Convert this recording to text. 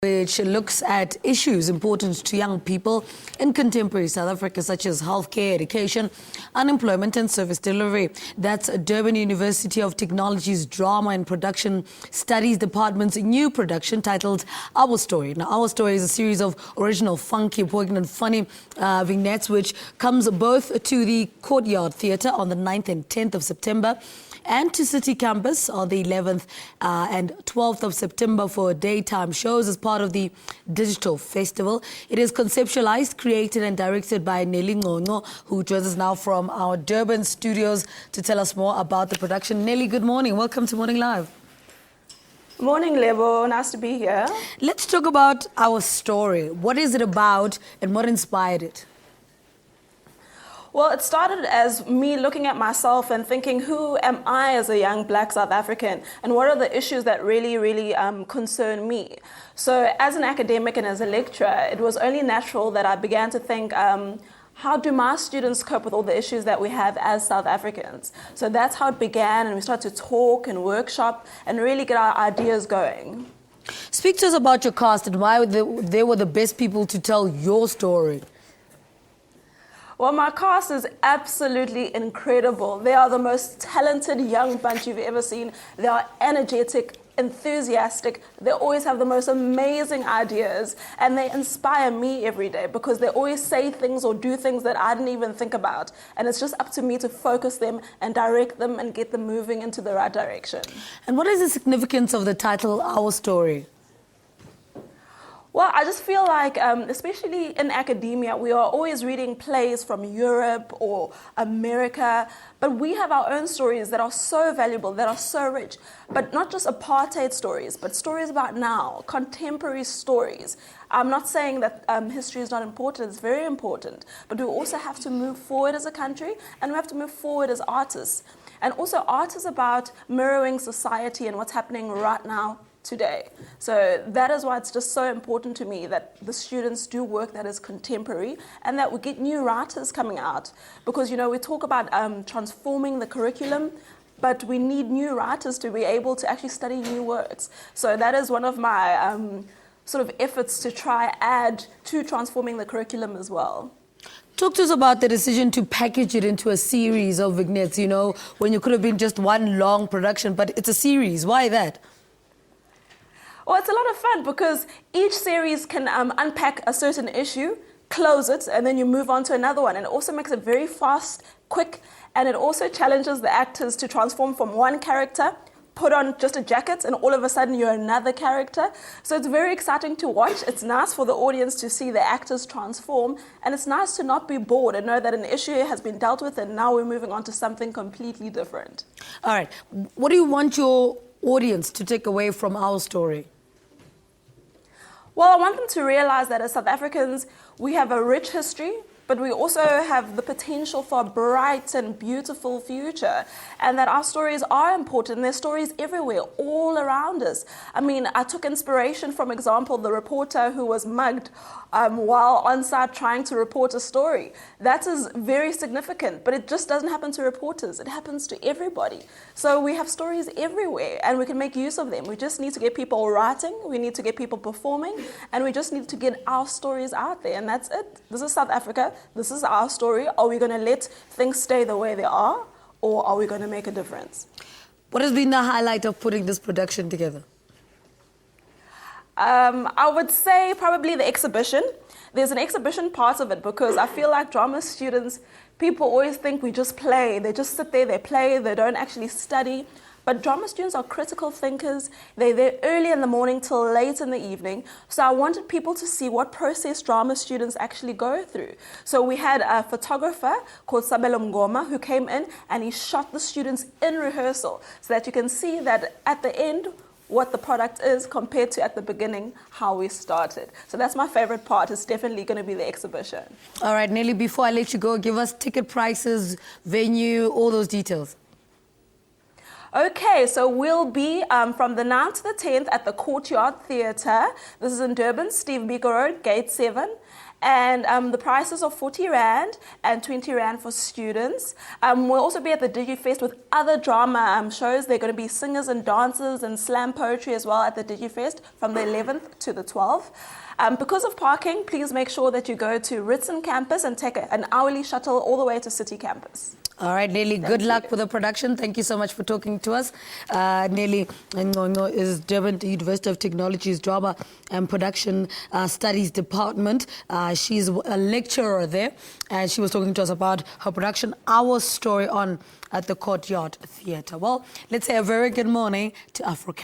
which looks at issues important to young people in contemporary South Africa, such as healthcare, education, unemployment and service delivery. That's Durban University of Technology's Drama and Production Studies Department's new production titled Our Story. Now, Our Story is a series of original, funky, poignant, funny vignettes which comes both to the Courtyard Theatre on the 9th and 10th of September and to City Campus on the 11th and 12th of September for daytime shows as part of the Digital Festival. It is conceptualized, created and directed by NELLIE, who joins us now from our Durban studios to tell us more about the production. Nellie, good morning. Welcome to Morning Live. Morning, Lebo. Nice to be here. Let's talk about Our Story. What is it about and what inspired it? Well, it started as me looking at myself and thinking, who am I as a young black South African? And what are the issues that really concern me? So as an academic and as a lecturer, it was only natural that I began to think, how do my students cope with all the issues that we have as South Africans? So that's how it began, and we started to talk and workshop and really get our ideas going. Speak to us about your cast and why they were the best people to tell your story. Well, my cast is absolutely incredible. They are the most talented young bunch you've ever seen. They are energetic, enthusiastic. They always have the most amazing ideas, and they inspire me every day because they always say things or do things that I didn't even think about. And it's just up to me to focus them and direct them and get them moving into the right direction. And what is the significance of the title, Our Story? Well, I just feel like, especially in academia, we are always reading plays from Europe or America, but we have our own stories that are so valuable, that are so rich, but not just apartheid stories, but stories about now, contemporary stories. I'm not saying that history is not important, it's very important, but we also have to move forward as a country, and we have to move forward as artists. And also, art is about mirroring society and what's happening right now, today. So that is why it's just so important to me that the students do work that is contemporary and that we get new writers coming out. Because, you know, we talk about transforming the curriculum, but we need new writers to be able to actually study new works. So that is one of my sort of efforts to try add to transforming the curriculum as well. Talk to us about the decision to package it into a series of vignettes, you know, when you could have been just one long production, but it's a series. Why that? Well, it's a lot of fun because each series can unpack a certain issue, close it, and then you move on to another one. And it also makes it very fast, quick, and it also challenges the actors to transform from one character, put on just a jacket, and all of a sudden you're another character. So it's very exciting to watch. It's nice for the audience to see the actors transform, and it's nice to not be bored and know that an issue has been dealt with and now we're moving on to something completely different. All right. What do you want your audience to take away from Our Story? Well, I want them to realize that as South Africans, we have a rich history, but we also have the potential for a bright and beautiful future, and that our stories are important. There's stories everywhere, all around us. I mean, I took inspiration from, example, the reporter who was mugged while on site trying to report a story. That is very significant, but it just doesn't happen to reporters. It happens to everybody. So we have stories everywhere, and we can make use of them. We just need to get people writing, we need to get people performing, and we just need to get our stories out there, and that's it. This is South Africa. This is our story. Are we going to let things stay the way they are, or are we going to make a difference? What has been the highlight of putting this production together? I would say probably the exhibition. There's an exhibition part of it because I feel like drama students, people always think we just play. They just sit there, they play, they don't actually study. But drama students are critical thinkers. They're there early in the morning till late in the evening. So I wanted people to see what process drama students actually go through. So we had a photographer called Sabelo Mngoma who came in and he shot the students in rehearsal so that you can see that at the end, what the product is compared to at the beginning, how we started. So that's my favorite part. It's definitely going to be the exhibition. All right, Nellie, before I let you go, give us ticket prices, venue, all those details. Okay, so we'll be from the 9th to the 10th at the Courtyard Theatre. This is in Durban, Steve Biko Road, Gate 7. And the prices are 40 Rand and 20 Rand for students. We'll also be at the DigiFest with other drama shows. There are going to be singers and dancers and slam poetry as well at the DigiFest from the 11th to the 12th. Because of parking, please make sure that you go to Ritson campus and take an hourly shuttle all the way to City campus. All right, Nellie, good luck with the production. Thank you so much for talking to us. Nellie NGCONGO is Durban University of Technology's Drama and Production Studies Department. She's a lecturer there, and she was talking to us about her production, Our Story, on at the Courtyard Theatre. Well, let's say a very good morning to Africa.